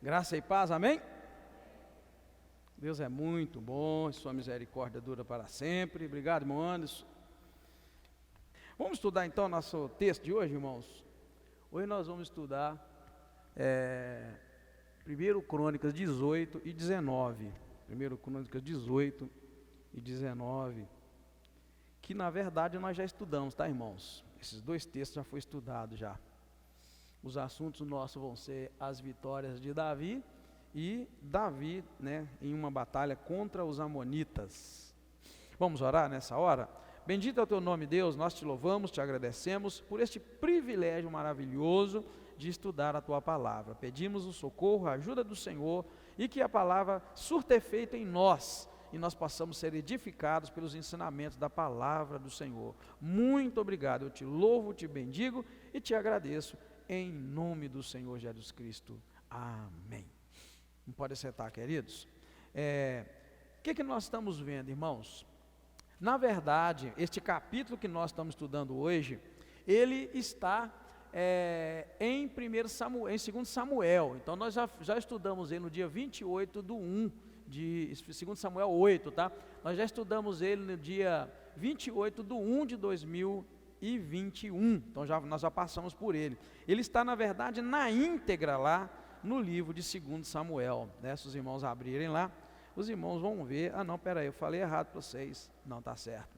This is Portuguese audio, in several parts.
Graça e paz, amém? Deus é muito bom, sua misericórdia dura para sempre. Obrigado, irmão Anderson. Vamos estudar então nosso texto de hoje, irmãos. Hoje nós vamos estudar 1 Crônicas 18 e 19. 1 Crônicas 18 e 19. Que na verdade nós já estudamos, tá, irmãos? Esses dois textos já foi estudado já. Os assuntos nossos vão ser as vitórias de Davi e Davi, em uma batalha contra os amonitas. Vamos orar nessa hora? Bendito é o teu nome, Deus, nós te louvamos, te agradecemos por este privilégio maravilhoso de estudar a tua palavra. Pedimos o socorro, a ajuda do Senhor e que a palavra surta efeito em nós e nós possamos ser edificados pelos ensinamentos da palavra do Senhor. Muito obrigado, eu te louvo, te bendigo e te agradeço em nome do Senhor Jesus Cristo. Amém. Não pode sentar, queridos. O que nós estamos vendo, irmãos? Na verdade, este capítulo que nós estamos estudando hoje, ele está em 2 Samuel. Então nós já estudamos ele no dia 28 do 1 de 2 Samuel 8, tá? Nós já estudamos ele no dia 28 do 1 de 2021. Então nós já passamos por ele. Ele está, na verdade, na íntegra lá no livro de 2 Samuel, Se os irmãos abrirem lá, os irmãos vão ver. Não, peraí, eu falei errado para vocês. Não, está certo.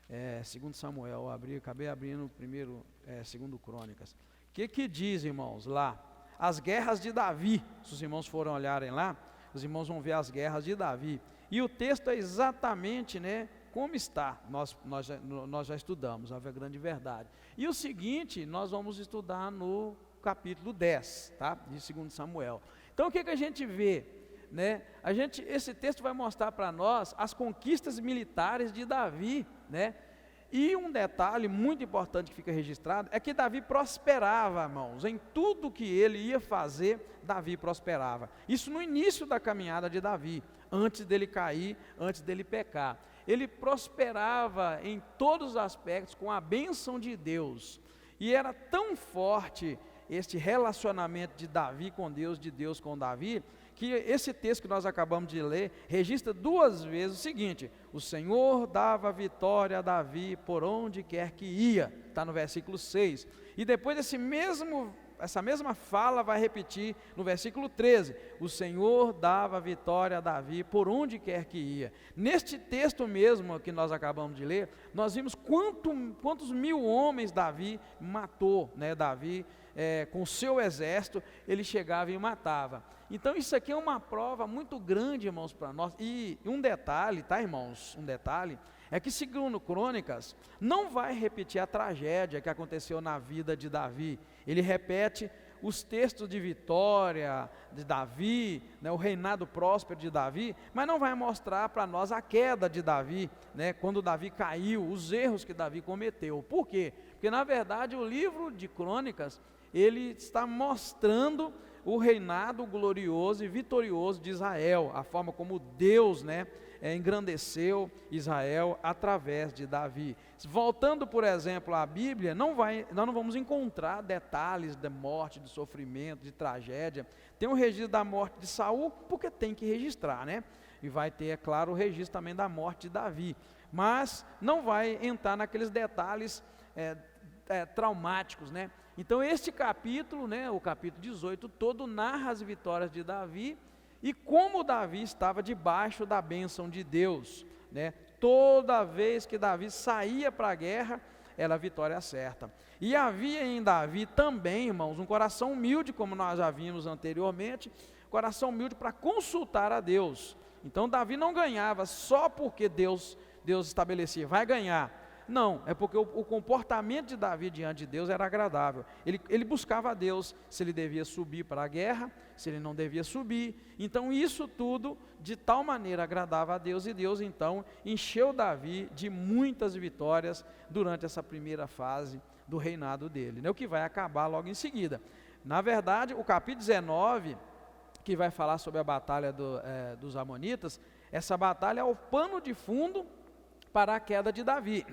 2 Samuel, acabei abrindo primeiro, 2 Crônicas. O que diz, irmãos, lá? As guerras de Davi. Se os irmãos forem olharem lá, os irmãos vão ver as guerras de Davi. E o texto é exatamente, como está. Nós já estudamos, a grande verdade. E o seguinte, nós vamos estudar no capítulo 10, tá? De 2 Samuel. Então o que a gente vê? Esse texto vai mostrar para nós as conquistas militares de Davi, E um detalhe muito importante que fica registrado é que Davi prosperava, irmãos, em tudo que ele ia fazer, Davi prosperava. Isso no início da caminhada de Davi, antes dele cair, antes dele pecar. Ele prosperava em todos os aspectos com a bênção de Deus. E era tão forte este relacionamento de Davi com Deus, de Deus com Davi, que esse texto que nós acabamos de ler, registra duas vezes o seguinte: o Senhor dava vitória a Davi por onde quer que ia, está no versículo 6, e depois essa mesma fala vai repetir no versículo 13, o Senhor dava vitória a Davi por onde quer que ia. Neste texto mesmo que nós acabamos de ler, nós vimos quantos mil homens Davi matou, Davi, com o seu exército, ele chegava e matava. Então isso aqui é uma prova muito grande, irmãos, para nós. E um detalhe, tá, irmãos? Um detalhe é que 2 Crônicas não vai repetir a tragédia que aconteceu na vida de Davi. Ele repete os textos de vitória de Davi, o reinado próspero de Davi, mas não vai mostrar para nós a queda de Davi, quando Davi caiu, os erros que Davi cometeu. Por quê? Porque na verdade o livro de Crônicas, ele está mostrando o reinado glorioso e vitorioso de Israel, a forma como Deus, engrandeceu Israel através de Davi. Voltando, por exemplo, à Bíblia, nós não vamos encontrar detalhes de morte, de sofrimento, de tragédia. Tem o registro da morte de Saul, porque tem que registrar, E vai ter, é claro, o registro também da morte de Davi. Mas não vai entrar naqueles detalhes traumáticos, Então este capítulo, o capítulo 18, todo narra as vitórias de Davi e como Davi estava debaixo da bênção de Deus, Toda vez que Davi saía para a guerra, era a vitória certa. E havia em Davi também, irmãos, um coração humilde, como nós já vimos anteriormente, coração humilde para consultar a Deus. Então Davi não ganhava só porque Deus estabelecia, vai ganhar. Não, é porque o comportamento de Davi diante de Deus era agradável. Ele buscava a Deus, se ele devia subir para a guerra, se ele não devia subir. Então isso tudo de tal maneira agradava a Deus, e Deus então encheu Davi de muitas vitórias durante essa primeira fase do reinado dele, o que vai acabar logo em seguida. Na verdade, o capítulo 19, que vai falar sobre a batalha dos amonitas, essa batalha é o pano de fundo para a queda de Davi,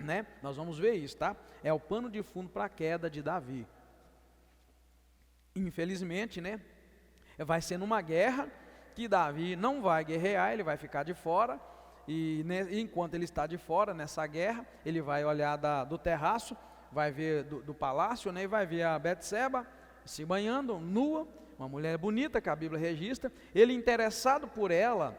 Nós vamos ver isso, tá? É o pano de fundo para a queda de Davi. Infelizmente, Vai ser numa guerra que Davi não vai guerrear, ele vai ficar de fora, e enquanto ele está de fora nessa guerra, ele vai olhar do terraço, vai ver do palácio, né, e vai ver a Betseba se banhando, nua, uma mulher bonita que a Bíblia registra. Ele, interessado por ela,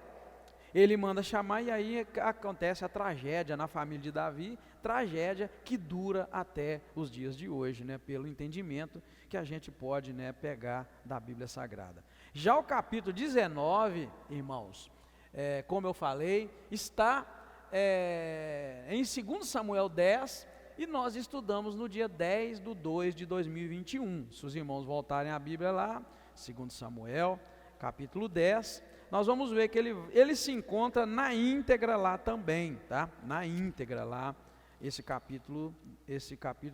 ele manda chamar, e aí acontece a tragédia na família de Davi, tragédia que dura até os dias de hoje, né, pelo entendimento que a gente pode, né, pegar da Bíblia Sagrada. Já o capítulo 19, irmãos, como eu falei, está em 2 Samuel 10, e nós estudamos no dia 10/2/2021. Se os irmãos voltarem a Bíblia lá, 2 Samuel, capítulo 10, nós vamos ver que ele se encontra na íntegra lá também, tá? Na íntegra lá, esse capítulo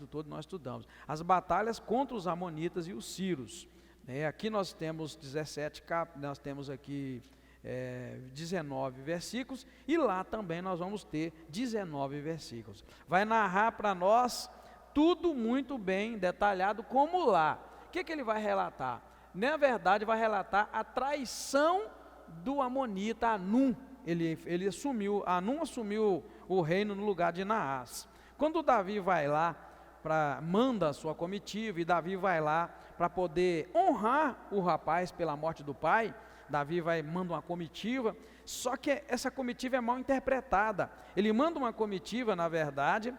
todo nós estudamos. As batalhas contra os amonitas e os sírios. Aqui nós temos 19 versículos, e lá também nós vamos ter 19 versículos. Vai narrar para nós tudo muito bem detalhado, como lá. O que ele vai relatar? Na verdade, vai relatar a traição do amonita Anum. Anum assumiu o reino no lugar de Naás. Quando Davi vai lá, manda a sua comitiva, e Davi vai lá para poder honrar o rapaz pela morte do pai. Davi manda uma comitiva, só que essa comitiva é mal interpretada. Ele manda uma comitiva, na verdade,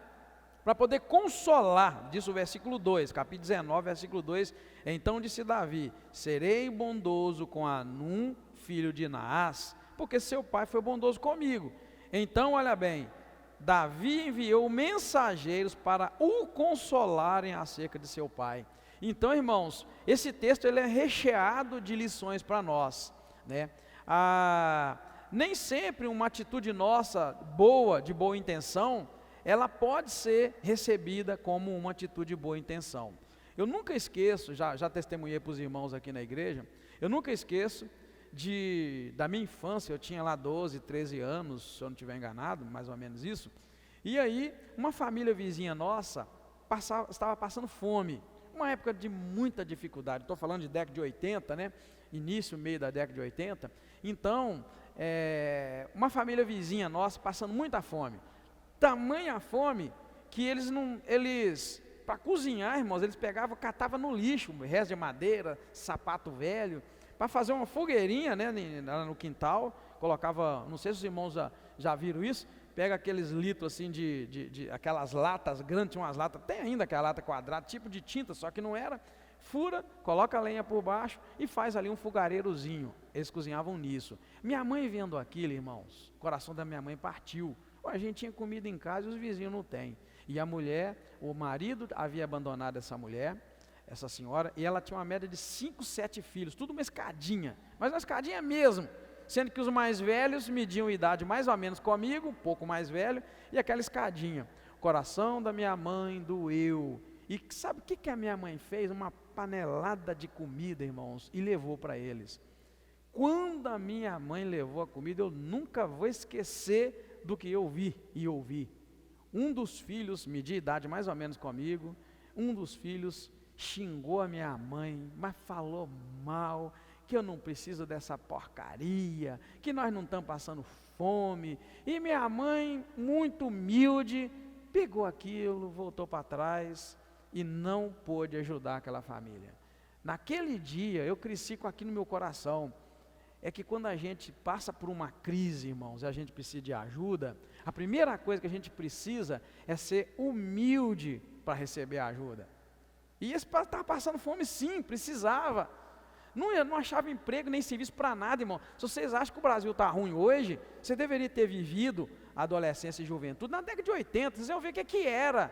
para poder consolar, diz o versículo 2, capítulo 19, versículo 2, então disse Davi: serei bondoso com Anum, filho de Naás, porque seu pai foi bondoso comigo. Então, olha bem, Davi enviou mensageiros para o consolarem acerca de seu pai. Então, irmãos, esse texto ele é recheado de lições para nós, né? Nem sempre uma atitude nossa de boa intenção, ela pode ser recebida como uma atitude de boa intenção. Eu nunca esqueço, já testemunhei para os irmãos aqui na igreja, eu nunca esqueço da minha infância. Eu tinha lá 12, 13 anos, se eu não estiver enganado, mais ou menos isso. E aí, uma família vizinha nossa estava passando fome, uma época de muita dificuldade. Estou falando de década de 80, né? Início, meio da década de 80. Então, uma família vizinha nossa passando muita fome. Tamanha fome que eles para cozinhar, irmãos, eles catavam no lixo, resto de madeira, sapato velho, para fazer uma fogueirinha, né, no quintal. Colocava, não sei se os irmãos já viram isso, pega aqueles litros assim de aquelas latas grandes, tinha umas latas, tem ainda aquela lata quadrada, tipo de tinta, só que não era, fura, coloca a lenha por baixo e faz ali um fogareirozinho. Eles cozinhavam nisso. Minha mãe vendo aquilo, irmãos, o coração da minha mãe partiu. A gente tinha comida em casa e os vizinhos não têm. E o marido havia abandonado essa senhora, e ela tinha uma média de 5, 7 filhos, tudo uma escadinha, mas uma escadinha mesmo, sendo que os mais velhos mediam idade mais ou menos comigo, um pouco mais velho, e aquela escadinha. O coração da minha mãe doeu. E sabe o que a minha mãe fez? Uma panelada de comida, irmãos, e levou para eles. Quando a minha mãe levou a comida, eu nunca vou esquecer do que eu vi e ouvi. Um dos filhos, media idade mais ou menos comigo, um dos filhos xingou a minha mãe, mas falou mal, que eu não preciso dessa porcaria, que nós não estamos passando fome. E minha mãe, muito humilde, pegou aquilo, voltou para trás e não pôde ajudar aquela família. Naquele dia, eu cresci com aquilo no meu coração. É que quando a gente passa por uma crise, irmãos, e a gente precisa de ajuda, a primeira coisa que a gente precisa é ser humilde para receber a ajuda. E esse estava passando fome, sim, precisava. Não achava emprego nem serviço para nada, irmão. Se vocês acham que o Brasil está ruim hoje, você deveria ter vivido a adolescência e juventude na década de 80, vocês vão ver o que era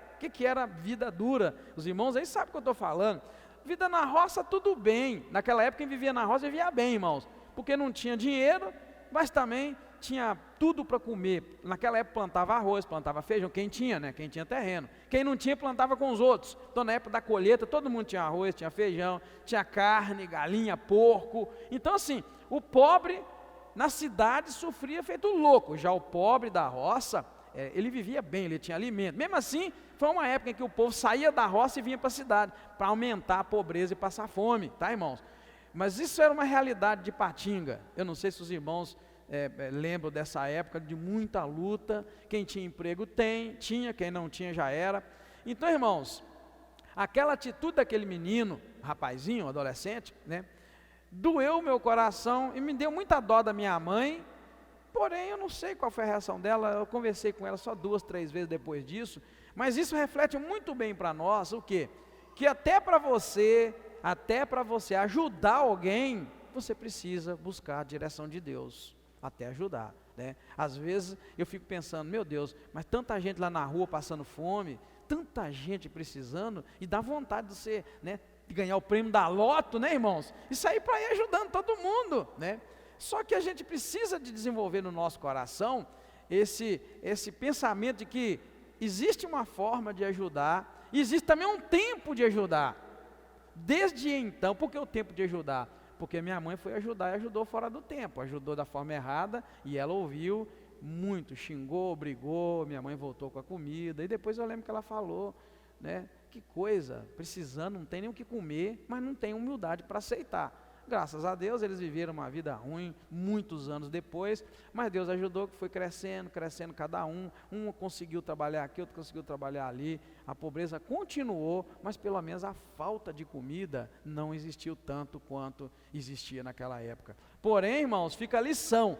vida dura. Os irmãos aí sabem o que eu estou falando. Vida na roça, tudo bem. Naquela época, quem vivia na roça vivia bem, irmãos, porque não tinha dinheiro, mas também tinha tudo para comer. Naquela época plantava arroz, plantava feijão, quem tinha, né? Quem tinha terreno. Quem não tinha, plantava com os outros. Então, na época da colheita, todo mundo tinha arroz, tinha feijão, tinha carne, galinha, porco. Então, assim, o pobre na cidade sofria feito louco. Já o pobre da roça, ele vivia bem, ele tinha alimento. Mesmo assim, foi uma época em que o povo saía da roça e vinha para a cidade, para aumentar a pobreza e passar fome, tá, irmãos? Mas isso era uma realidade de Patinga. Eu não sei se os irmãos lembram dessa época de muita luta. Quem tinha emprego tinha, quem não tinha já era. Então, irmãos, aquela atitude daquele menino, rapazinho, adolescente, né, doeu o meu coração e me deu muita dó da minha mãe. Porém, eu não sei qual foi a reação dela. Eu conversei com ela só 2, 3 vezes depois disso. Mas isso reflete muito bem para nós o quê? Que até para você ajudar alguém, você precisa buscar a direção de Deus, até ajudar, né? Às vezes eu fico pensando, meu Deus, mas tanta gente lá na rua passando fome, tanta gente precisando, e dá vontade de você, né, de ganhar o prêmio da loto, né, irmãos? Isso aí para ir ajudando todo mundo, né? Só que a gente precisa de desenvolver no nosso coração esse pensamento de que existe uma forma de ajudar, e existe também um tempo de ajudar. Desde então, por que o tempo de ajudar? Porque minha mãe foi ajudar e ajudou fora do tempo, ajudou da forma errada, e ela ouviu muito, xingou, brigou, minha mãe voltou com a comida, e depois eu lembro que ela falou, né, que coisa, precisando, não tem nem o que comer, mas não tem humildade para aceitar. Graças a Deus, eles viveram uma vida ruim, muitos anos depois, mas Deus ajudou, que foi crescendo cada um conseguiu trabalhar aqui, outro conseguiu trabalhar ali, a pobreza continuou, mas pelo menos a falta de comida não existiu tanto quanto existia naquela época. Porém, irmãos, fica a lição,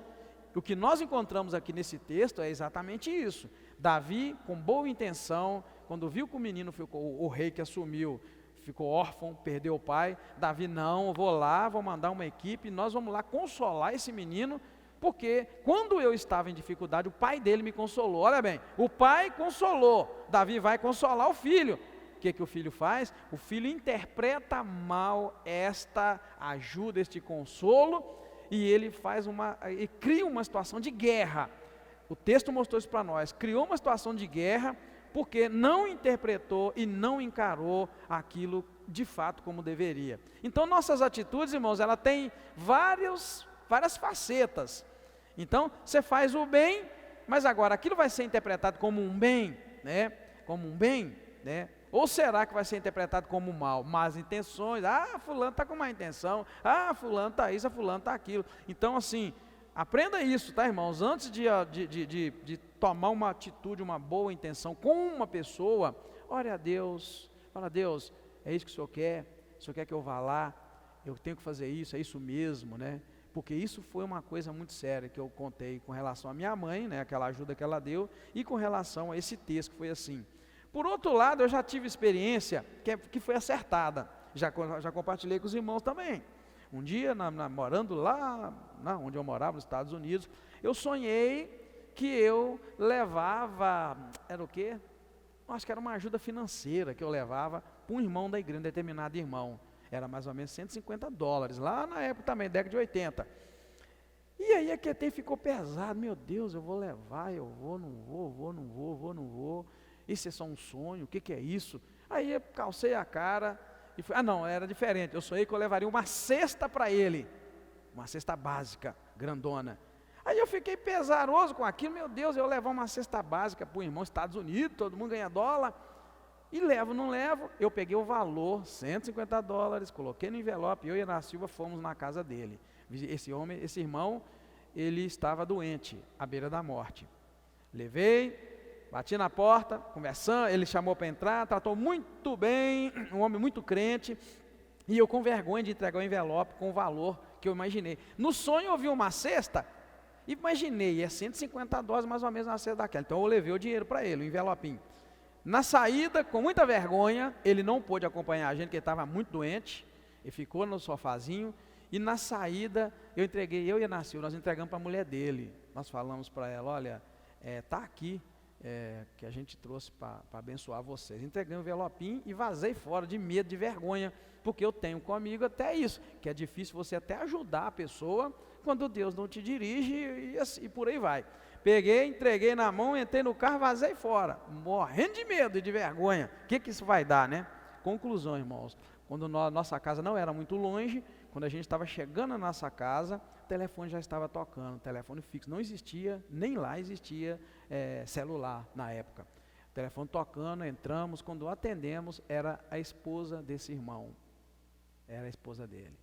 o que nós encontramos aqui nesse texto é exatamente isso. Davi, com boa intenção, quando viu que o menino ficou, o rei que assumiu, ficou órfão, perdeu o pai, Davi, não, vou lá, vou mandar uma equipe, nós vamos lá consolar esse menino, porque quando eu estava em dificuldade, o pai dele me consolou. Olha bem, o pai consolou, Davi vai consolar o filho. O que o filho faz? O filho interpreta mal esta ajuda, este consolo, e ele e cria uma situação de guerra. O texto mostrou isso para nós, criou uma situação de guerra, porque não interpretou e não encarou aquilo de fato como deveria. Então nossas atitudes, irmãos, ela tem várias facetas. Então você faz o bem, mas agora aquilo vai ser interpretado como um bem, né? Como um bem, né? Ou será que vai ser interpretado como mal? Más intenções, fulano está com má intenção, fulano está isso, fulano está aquilo. Então assim, aprenda isso, tá, irmãos? Antes de tomar uma atitude, uma boa intenção com uma pessoa, ore a Deus, fala, Deus, é isso que o Senhor quer que eu vá lá, eu tenho que fazer isso, é isso mesmo, né? Porque isso foi uma coisa muito séria que eu contei com relação à minha mãe, né? Aquela ajuda que ela deu, e com relação a esse texto que foi assim. Por outro lado, eu já tive experiência que foi acertada, já compartilhei com os irmãos também. Um dia, morando lá, onde eu morava, nos Estados Unidos, eu sonhei que eu levava, era o quê? Acho que era uma ajuda financeira que eu levava para um irmão da igreja, um determinado irmão. Era mais ou menos $150, lá na época também, década de 80. E aí a QT ficou pesado, meu Deus, eu vou levar, eu vou, não vou. Isso é só um sonho, o que é isso? Aí eu calcei a cara e fui, não, era diferente, eu sonhei que eu levaria uma cesta para ele, uma cesta básica, grandona. Aí eu fiquei pesaroso com aquilo, meu Deus, eu levar uma cesta básica para o irmão Estados Unidos, todo mundo ganha dólar, e levo, não levo, eu peguei o valor, $150, coloquei no envelope, eu e Ana Silva fomos na casa dele. Esse irmão, ele estava doente, à beira da morte. Levei, bati na porta, conversando, ele chamou para entrar, tratou muito bem, um homem muito crente, e eu com vergonha de entregar o envelope com o valor que eu imaginei. No sonho eu vi uma cesta, imaginei, é $150 mais ou menos na cesta daquela, então eu levei o dinheiro para ele, o envelopinho. Na saída, com muita vergonha, ele não pôde acompanhar a gente, porque ele estava muito doente, ele ficou no sofazinho, e na saída, eu e a Ana Silva, nós entregamos para a mulher dele, nós falamos para ela, olha, está aqui, que a gente trouxe para abençoar vocês. Entreguei um envelopinho e vazei fora, de medo, de vergonha, porque eu tenho comigo até isso, que é difícil você até ajudar a pessoa, quando Deus não te dirige, e por aí vai. Peguei, entreguei na mão, entrei no carro, vazei fora, morrendo de medo e de vergonha. O que isso vai dar, né? Conclusão, irmãos, quando nossa casa não era muito longe, quando a gente estava chegando na nossa casa, o telefone já estava tocando, telefone fixo, não existia, nem lá existia celular na época. O telefone tocando, entramos, quando atendemos, era a esposa desse irmão, era a esposa dele.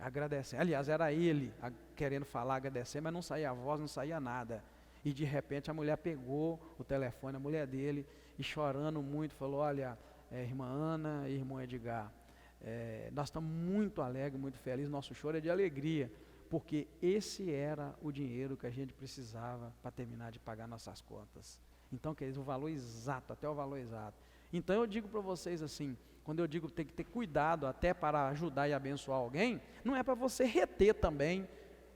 agradecendo. Aliás, era ele querendo falar, agradecer, mas não saía a voz, não saía nada. E de repente a mulher pegou o telefone, a mulher dele, e chorando muito, falou: olha, irmã Ana e irmão Edgar, nós estamos muito alegres, muito felizes, nosso choro é de alegria, porque esse era o dinheiro que a gente precisava para terminar de pagar nossas contas. Então, queridos, o valor exato, até o valor exato. Então eu digo para vocês assim, quando eu digo tem que ter cuidado até para ajudar e abençoar alguém, não é para você reter também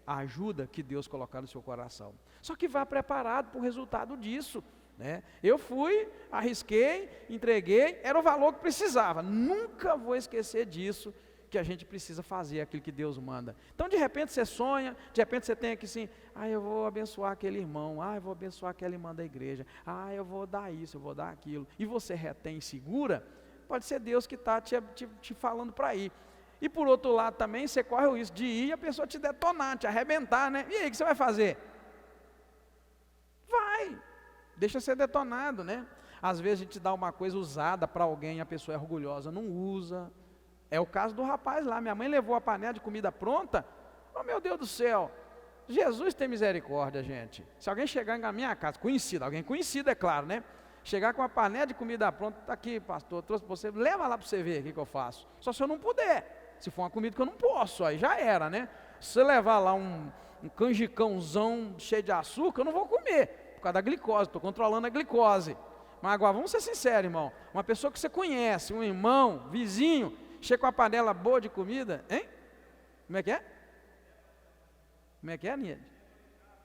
a ajuda que Deus colocar no seu coração. Só que vá preparado para o resultado disso, né? Eu fui, arrisquei, entreguei, era o valor que precisava. Nunca vou esquecer disso, que a gente precisa fazer aquilo que Deus manda. Então de repente você sonha, de repente você tem aqui assim: eu vou abençoar aquele irmão, eu vou abençoar aquela irmã da igreja, eu vou dar isso, eu vou dar aquilo, e você retém e segura, pode ser Deus que está te falando para ir. E por outro lado também, você corre o risco de ir e a pessoa te detonar, te arrebentar, né? E aí, o que você vai fazer? Vai, deixa ser detonado, né? Às vezes a gente dá uma coisa usada para alguém, a pessoa é orgulhosa, não usa. É o caso do rapaz lá, minha mãe levou a panela de comida pronta. Oh, meu Deus do céu, Jesus tem misericórdia, gente. Se alguém chegar na minha casa, conhecido, alguém conhecido, é claro, né? Chegar com uma panela de comida pronta, está aqui, pastor, trouxe para você, leva lá para você ver o que eu faço. Só se eu não puder. Se for uma comida que eu não posso, aí já era, né? Se você levar lá um canjicãozão cheio de açúcar, eu não vou comer, por causa da glicose, estou controlando a glicose. Mas agora, vamos ser sinceros, irmão, uma pessoa que você conhece, um irmão, vizinho, chega com uma panela boa de comida, hein? Como é que é? Como é que é, Niede?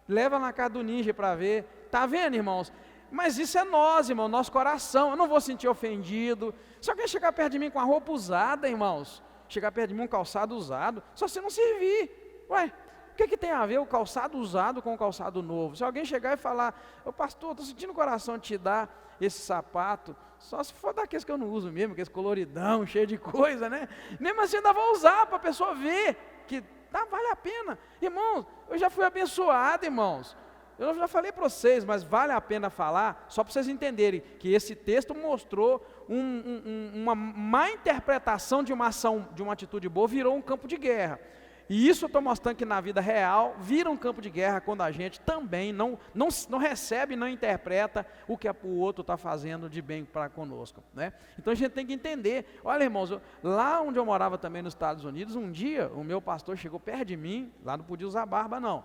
Leva na casa do ninja para ver, tá vendo, irmãos? Mas isso é nós, irmão, nosso coração, eu não vou sentir ofendido. Se alguém chegar perto de mim com a roupa usada, irmãos, chegar perto de mim um calçado usado, só se não servir. Ué, o que tem a ver o calçado usado com o calçado novo? Se alguém chegar e falar: ô pastor, estou sentindo o coração de te dar esse sapato, só se for daqueles que eu não uso mesmo, aqueles coloridão, cheio de coisa, né? Mesmo assim eu ainda vou usar para a pessoa ver que vale a pena. Irmãos, eu já fui abençoado, irmãos. Eu já falei para vocês, mas vale a pena falar, só para vocês entenderem, que esse texto mostrou uma má interpretação de uma ação, de uma atitude boa, virou um campo de guerra. E isso eu estou mostrando que na vida real, vira um campo de guerra quando a gente também não recebe, não interpreta o que o outro está fazendo de bem para conosco, né? Então a gente tem que entender. Olha, irmãos, lá onde eu morava também nos Estados Unidos, um dia o meu pastor chegou perto de mim, lá não podia usar barba não.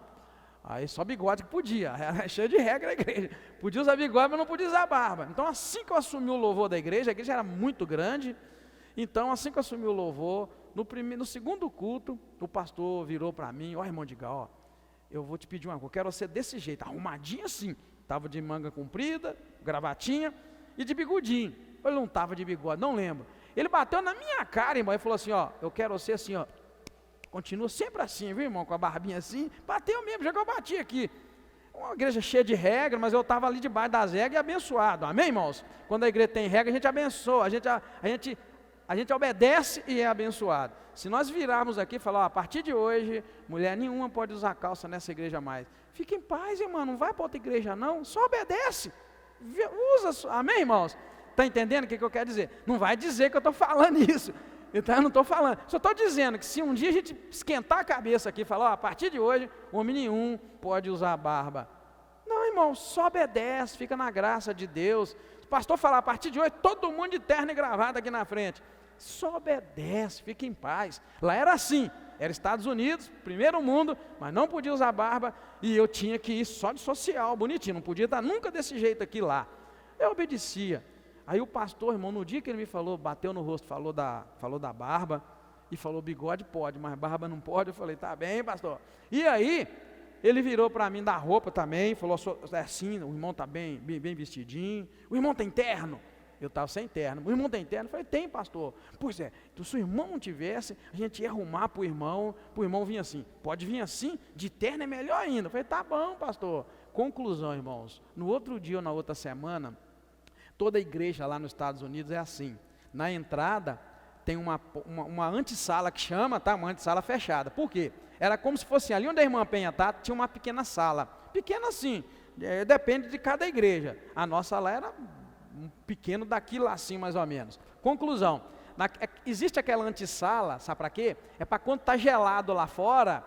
Aí só bigode que podia, era cheio de regra a igreja. Podia usar bigode, mas não podia usar barba. Então assim que eu assumi o louvor da igreja, a igreja era muito grande. Então assim que eu assumi o louvor, no segundo culto, o pastor virou para mim: ó, irmão Edgar, eu vou te pedir uma coisa, eu quero ser desse jeito, arrumadinho assim. Estava de manga comprida, gravatinha e de bigodinho. Ele não estava de bigode, não lembro. Ele bateu na minha cara, irmão, e falou assim: ó, eu quero ser assim, ó. Continua sempre assim, viu, irmão, com a barbinha assim. Bateu mesmo, já que eu bati aqui. Uma igreja cheia de regras, mas eu estava ali debaixo das regras e abençoado. Amém, irmãos? Quando a igreja tem regra, a gente abençoa, a gente obedece e é abençoado. Se nós virarmos aqui e falar: ó, a partir de hoje, mulher nenhuma pode usar calça nessa igreja mais. Fique em paz, irmão, não vai para outra igreja não, só obedece. Usa, amém, irmãos? Está entendendo o que eu quero dizer? Não vai dizer que eu estou falando isso. Então eu não estou falando, só estou dizendo que se um dia a gente esquentar a cabeça aqui e falar: ó, a partir de hoje, homem nenhum pode usar barba. Não, irmão, só obedece, fica na graça de Deus. O pastor falar: a partir de hoje, todo mundo de terno e gravata aqui na frente. Só obedece, fica em paz. Lá era assim, era Estados Unidos, primeiro mundo, mas não podia usar barba, e eu tinha que ir só de social, bonitinho, não podia estar nunca desse jeito aqui lá. Eu obedecia. Aí o pastor, irmão, no dia que ele me falou, bateu no rosto, falou da barba, e falou: bigode pode, mas barba não pode. Eu falei: tá bem, pastor. E aí, ele virou para mim da roupa também, falou assim: o irmão está bem vestidinho, o irmão tem terno. Eu estava sem terno. O irmão tem terno? Eu falei: tem, pastor. Pois é, então, se o irmão não tivesse, a gente ia arrumar para o irmão vir assim. Pode vir assim, de terno é melhor ainda. Eu falei: tá bom, pastor. Conclusão, irmãos, no outro dia ou na outra semana, toda a igreja lá nos Estados Unidos é assim. Na entrada tem uma antessala que chama, tá? Uma antessala fechada. Por quê? Era como se fosse ali onde a irmã Penha tá, tinha uma pequena sala. Pequena assim, depende de cada igreja. A nossa lá era um pequeno daquilo assim mais ou menos. Conclusão, Existe aquela antessala, sabe para quê? É para quando está gelado lá fora,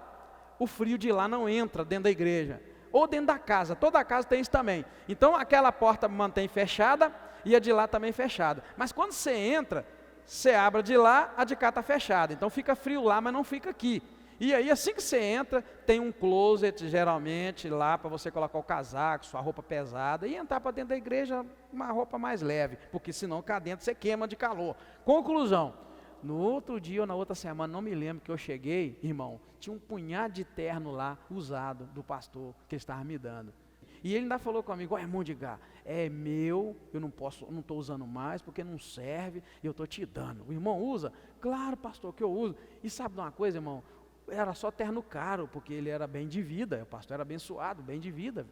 o frio de lá não entra dentro da igreja. Ou dentro da casa, toda casa tem isso também. Então aquela porta mantém fechada e a de lá também fechada. Mas quando você entra, você abre a de lá, a de cá está fechada. Então fica frio lá, mas não fica aqui. E aí assim que você entra, tem um closet geralmente lá para você colocar o casaco, sua roupa pesada e entrar para dentro da igreja uma roupa mais leve, porque senão cá dentro você queima de calor. Conclusão, no outro dia ou na outra semana, não me lembro que eu cheguei, irmão, tinha um punhado de terno lá, usado, do pastor, que ele estava me dando. E ele ainda falou comigo, ó, irmão de Gá, é meu, eu não estou usando mais, porque não serve, e eu estou te dando. O irmão usa? Claro, pastor, que eu uso. E sabe de uma coisa, irmão? Era só terno caro, porque ele era bem de vida, o pastor era abençoado, bem de vida.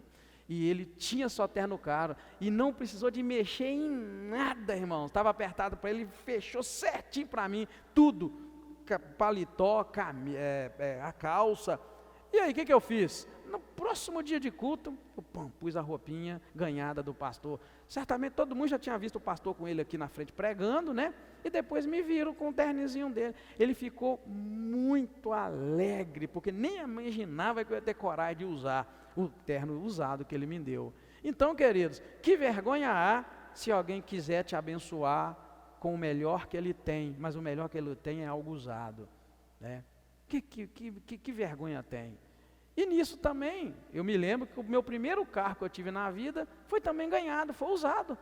E ele tinha só terno caro, e não precisou de mexer em nada, irmão. Estava apertado para ele, fechou certinho para mim, tudo. Paletó, a calça. E aí, o que eu fiz? No próximo dia de culto, eu pus a roupinha ganhada do pastor. Certamente todo mundo já tinha visto o pastor com ele aqui na frente pregando, né? E depois me viram com o ternozinho dele. Ele ficou muito alegre, porque nem imaginava que eu ia ter coragem de usar o terno usado que ele me deu. Então, queridos, que vergonha há se alguém quiser te abençoar com o melhor que ele tem, mas o melhor que ele tem é algo usado, né? Que vergonha tem? E nisso também, eu me lembro que o meu primeiro carro que eu tive na vida foi também ganhado, foi usado.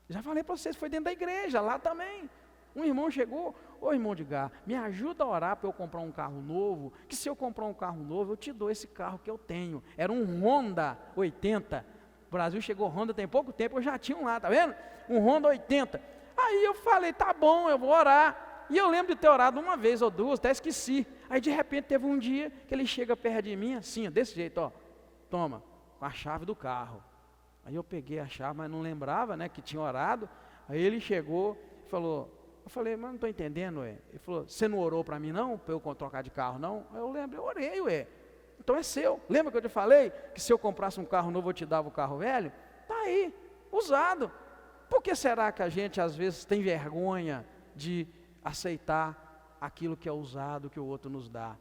Já falei para vocês, foi dentro da igreja, lá também. Um irmão chegou, ô irmão de Gá, me ajuda a orar para eu comprar um carro novo, que se eu comprar um carro novo, eu te dou esse carro que eu tenho. Era um Honda 80, o Brasil chegou Honda tem pouco tempo, eu já tinha um lá, tá vendo? Um Honda 80. Aí eu falei, tá bom, eu vou orar. E eu lembro de ter orado uma vez ou duas, até esqueci. Aí de repente teve um dia que ele chega perto de mim, assim, desse jeito, ó. Toma, com a chave do carro. Aí eu peguei a chave, mas não lembrava, né, que tinha orado. Aí ele chegou e falou, eu falei, mas não estou entendendo, ué. Ele falou, você não orou para mim não, para eu trocar de carro não? Aí eu lembro, eu orei, ué. Então é seu. Lembra que eu te falei que se eu comprasse um carro novo eu te dava o carro velho? Tá aí, usado. Por que será que a gente às vezes tem vergonha de aceitar aquilo que é usado, que o outro nos dá?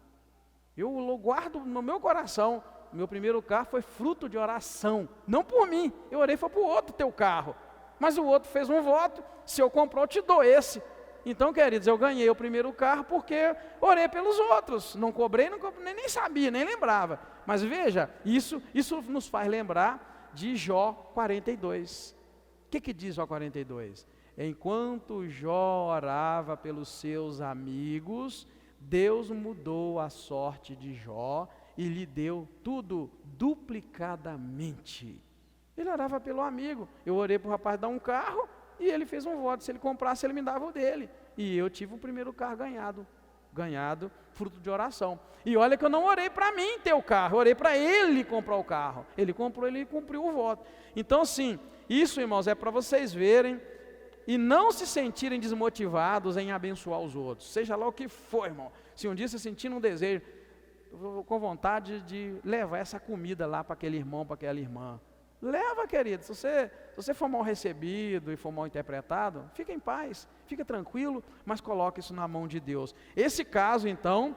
Eu guardo no meu coração, meu primeiro carro foi fruto de oração, não por mim, eu orei foi para o outro ter o carro, mas o outro fez um voto, se eu comprar eu te dou esse. Então, queridos, eu ganhei o primeiro carro porque orei pelos outros, não cobrei, nem sabia, nem lembrava. Mas veja, isso nos faz lembrar de Jó 42. O que diz Jó 42? Enquanto Jó orava pelos seus amigos, Deus mudou a sorte de Jó e lhe deu tudo duplicadamente. Ele orava pelo amigo, eu orei para o rapaz dar um carro e ele fez um voto, se ele comprasse ele me dava o dele. E eu tive o primeiro carro ganhado fruto de oração. E olha que eu não orei para mim ter o carro, eu orei para ele comprar o carro. Ele comprou, ele cumpriu o voto. Então assim, isso, irmãos, é para vocês verem e não se sentirem desmotivados em abençoar os outros, seja lá o que for, irmão. Se um dia você sentir um desejo, com vontade de levar essa comida lá para aquele irmão, para aquela irmã, leva, querido. Se você for mal recebido e for mal interpretado, fica em paz, fica tranquilo, mas coloque isso na mão de Deus. Esse caso, então,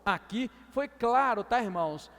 aqui foi claro, tá, irmãos?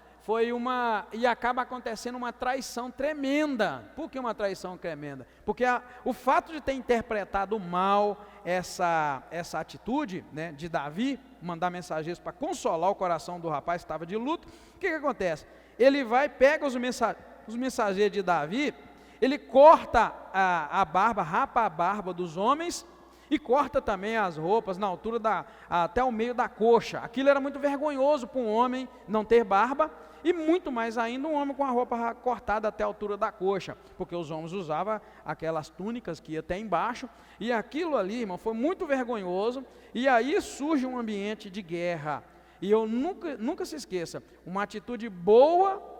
E acaba acontecendo uma traição tremenda. Por que uma traição tremenda? Porque o fato de ter interpretado mal essa atitude, né, de Davi, mandar mensageiros para consolar o coração do rapaz que estava de luto, o que acontece? Ele vai, pega os mensageiros de Davi, ele corta a barba, rapa a barba dos homens, e corta também as roupas na altura até o meio da coxa. Aquilo era muito vergonhoso para um homem não ter barba, e muito mais ainda um homem com a roupa cortada até a altura da coxa, porque os homens usavam aquelas túnicas que ia até embaixo, e aquilo ali, irmão, foi muito vergonhoso, e aí surge um ambiente de guerra. E eu nunca se esqueça, uma atitude boa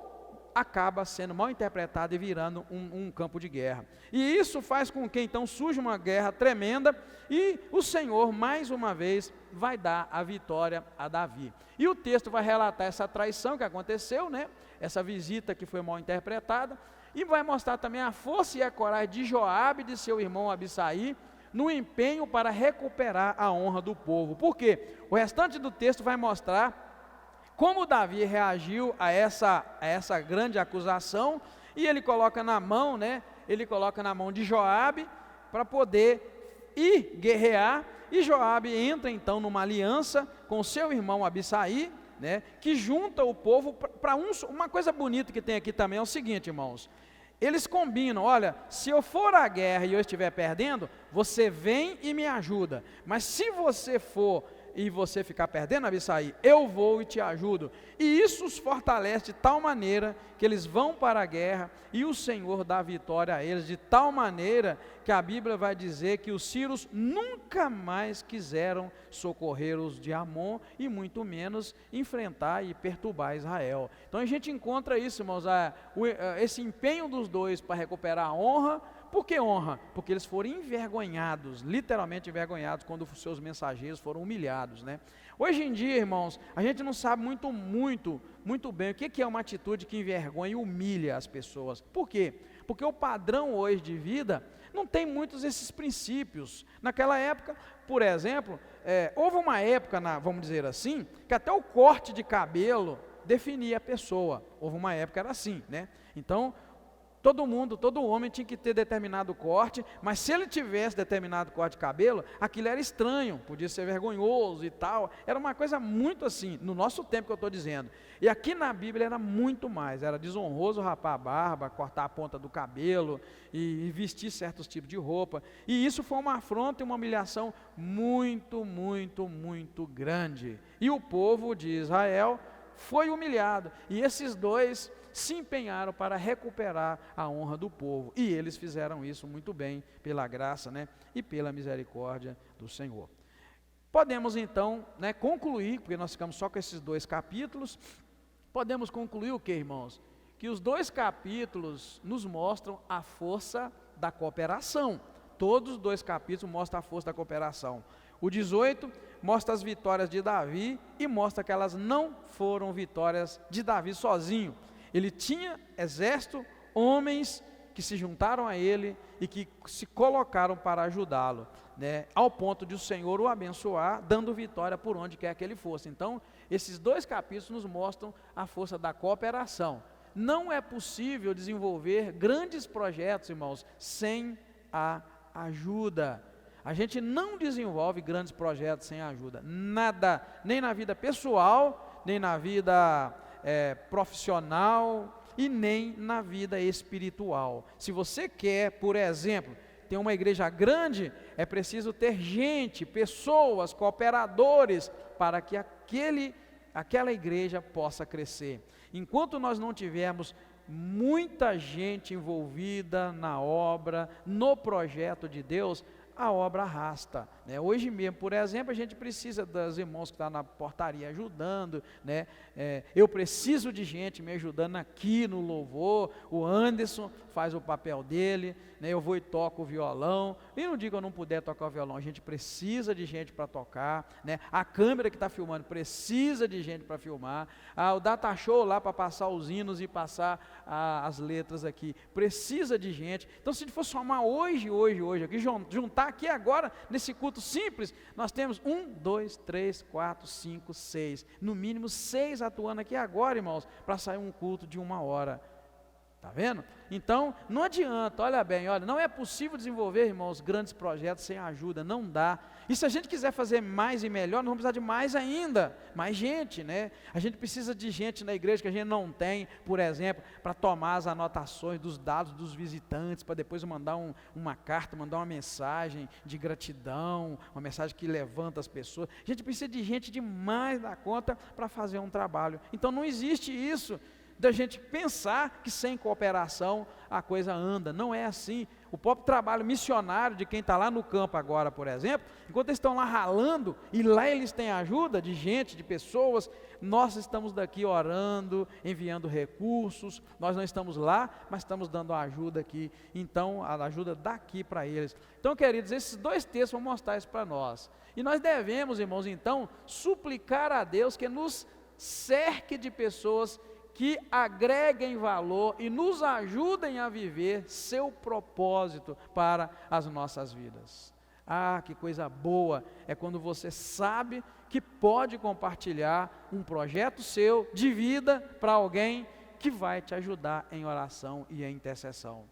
acaba sendo mal interpretada e virando um campo de guerra. E isso faz com que então surja uma guerra tremenda e o Senhor mais uma vez vai dar a vitória a Davi. E o texto vai relatar essa traição que aconteceu, né? Essa visita que foi mal interpretada, e vai mostrar também a força e a coragem de Joabe e de seu irmão Abisai no empenho para recuperar a honra do povo. Por quê? O restante do texto vai mostrar como Davi reagiu a essa grande acusação, e ele coloca na mão, né? Ele coloca na mão de Joabe para poder ir guerrear, e Joabe entra então numa aliança com seu irmão Abissai, né? Que junta o povo para uma coisa bonita que tem aqui também é o seguinte, irmãos. Eles combinam, olha, se eu for à guerra e eu estiver perdendo, você vem e me ajuda, mas se você for e você ficar perdendo, Abissai, eu vou e te ajudo. E isso os fortalece de tal maneira que eles vão para a guerra e o Senhor dá vitória a eles, de tal maneira que a Bíblia vai dizer que os sírios nunca mais quiseram socorrer os de Amon e muito menos enfrentar e perturbar Israel. Então a gente encontra isso, irmãos, esse empenho dos dois para recuperar a honra. Por que honra? Porque eles foram envergonhados, literalmente envergonhados, quando os seus mensageiros foram humilhados, né? Hoje em dia, irmãos, a gente não sabe muito bem o que é uma atitude que envergonha e humilha as pessoas. Por quê? Porque o padrão hoje de vida não tem muitos esses princípios. Naquela época, por exemplo, houve uma época, vamos dizer assim, que até o corte de cabelo definia a pessoa. Houve uma época que era assim, né? Então, todo homem tinha que ter determinado corte, mas se ele tivesse determinado corte de cabelo, aquilo era estranho, podia ser vergonhoso e tal, era uma coisa muito assim, no nosso tempo que eu estou dizendo. E aqui na Bíblia era muito mais, era desonroso rapar a barba, cortar a ponta do cabelo e vestir certos tipos de roupa, e isso foi uma afronta e uma humilhação muito grande, e o povo de Israel foi humilhado, e esses dois se empenharam para recuperar a honra do povo, e eles fizeram isso muito bem, pela graça, né, e pela misericórdia do Senhor. Podemos então, né, concluir, porque nós ficamos só com esses 2 capítulos, podemos concluir o que, irmãos? Que os 2 capítulos nos mostram a força da cooperação, todos os 2 capítulos mostram a força da cooperação. O 18 mostra as vitórias de Davi e mostra que elas não foram vitórias de Davi sozinho. Ele tinha exército, homens que se juntaram a ele e que se colocaram para ajudá-lo, né, ao ponto de o Senhor o abençoar, dando vitória por onde quer que ele fosse. Então, esses 2 capítulos nos mostram a força da cooperação. Não é possível desenvolver grandes projetos, irmãos, sem a ajuda. A gente não desenvolve grandes projetos sem ajuda, nada, nem na vida pessoal, nem na vida profissional e nem na vida espiritual. Se você quer, por exemplo, ter uma igreja grande, é preciso ter gente, pessoas, cooperadores, para que aquela igreja possa crescer. Enquanto nós não tivermos muita gente envolvida na obra, no projeto de Deus, a obra arrasta, né? Hoje mesmo, por exemplo, a gente precisa dos irmãos que estão na portaria ajudando, né? Eu preciso de gente me ajudando aqui no louvor. O Anderson faz o papel dele, né? Eu vou e toco o violão, e não digo que eu não puder tocar o violão, a gente precisa de gente para tocar, né? A câmera que está filmando precisa de gente para filmar, o data show lá para passar os hinos e passar as letras aqui, precisa de gente. Então, se a gente for somar hoje aqui, juntar aqui agora, nesse culto simples, nós temos 1, 2, 3, 4, 5, 6, no mínimo 6 atuando aqui agora, irmãos, para sair um culto de 1 hora. Está vendo? Então, não adianta, olha bem, não é possível desenvolver, irmãos, grandes projetos sem ajuda, não dá. E se a gente quiser fazer mais e melhor, nós vamos precisar de mais ainda, mais gente, né? A gente precisa de gente na igreja que a gente não tem, por exemplo, para tomar as anotações dos dados dos visitantes, para depois mandar uma carta, mandar uma mensagem de gratidão, uma mensagem que levanta as pessoas. A gente precisa de gente demais da conta para fazer um trabalho. Então, não existe isso da gente pensar que sem cooperação a coisa anda. Não é assim. O próprio trabalho missionário de quem está lá no campo agora, por exemplo, enquanto eles estão lá ralando, e lá eles têm ajuda de gente, de pessoas, nós estamos daqui orando, enviando recursos, nós não estamos lá, mas estamos dando ajuda aqui, então a ajuda daqui para eles. Então, queridos, esses 2 textos vão mostrar isso para nós, e nós devemos, irmãos, então, suplicar a Deus que nos cerque de pessoas que agreguem valor e nos ajudem a viver seu propósito para as nossas vidas. Ah, que coisa boa é quando você sabe que pode compartilhar um projeto seu de vida para alguém que vai te ajudar em oração e em intercessão.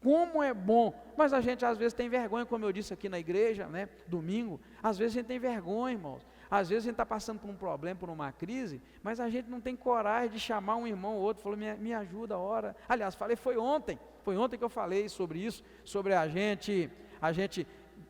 Como é bom, mas a gente às vezes tem vergonha, como eu disse aqui na igreja, né, domingo, às vezes a gente tem vergonha, irmãos, às vezes a gente está passando por um problema, por uma crise, mas a gente não tem coragem de chamar um irmão ou outro, falou, me ajuda, ora. Aliás, foi ontem que eu falei sobre isso, sobre a gente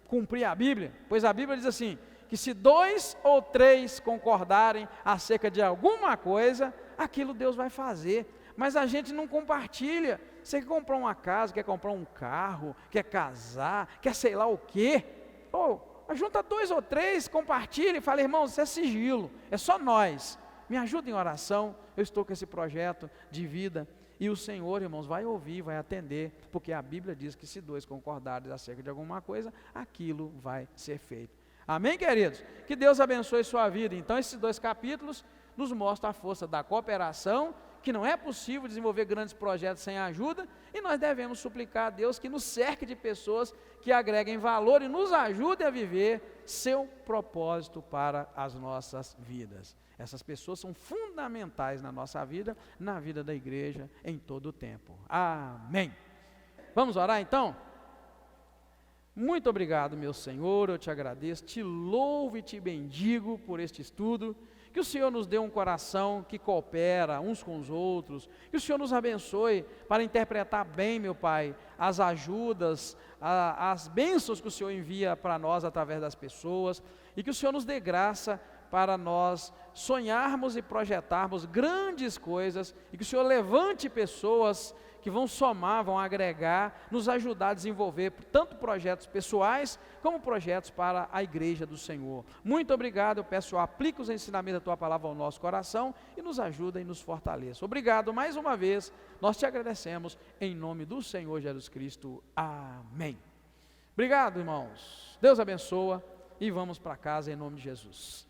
cumprir a Bíblia, pois a Bíblia diz assim, que se 2 ou 3 concordarem acerca de alguma coisa, aquilo Deus vai fazer, mas a gente não compartilha. Você quer comprar uma casa, quer comprar um carro, quer casar, quer sei lá o quê, junta 2 ou 3, compartilha e fala, irmãos, isso é sigilo, é só nós, me ajuda em oração, eu estou com esse projeto de vida, e o Senhor, irmãos, vai ouvir, vai atender, porque a Bíblia diz que se 2 concordarem acerca de alguma coisa, aquilo vai ser feito. Amém, queridos? Que Deus abençoe sua vida. Então, esses 2 capítulos nos mostram a força da cooperação, que não é possível desenvolver grandes projetos sem ajuda, e nós devemos suplicar a Deus que nos cerque de pessoas que agreguem valor e nos ajudem a viver seu propósito para as nossas vidas. Essas pessoas são fundamentais na nossa vida, na vida da igreja, em todo o tempo. Amém. Vamos orar então? Muito obrigado, meu Senhor, eu te agradeço, te louvo e te bendigo por este estudo, que o Senhor nos dê um coração que coopera uns com os outros, que o Senhor nos abençoe para interpretar bem, meu Pai, as ajudas, as bênçãos que o Senhor envia para nós através das pessoas, e que o Senhor nos dê graça para nós sonharmos e projetarmos grandes coisas, e que o Senhor levante pessoas que vão somar, vão agregar, nos ajudar a desenvolver tanto projetos pessoais, como projetos para a igreja do Senhor. Muito obrigado, eu peço, aplique os ensinamentos da Tua Palavra ao nosso coração, e nos ajuda e nos fortaleça. Obrigado mais uma vez, nós te agradecemos, em nome do Senhor Jesus Cristo. Amém. Obrigado, irmãos, Deus abençoa, e vamos para casa em nome de Jesus.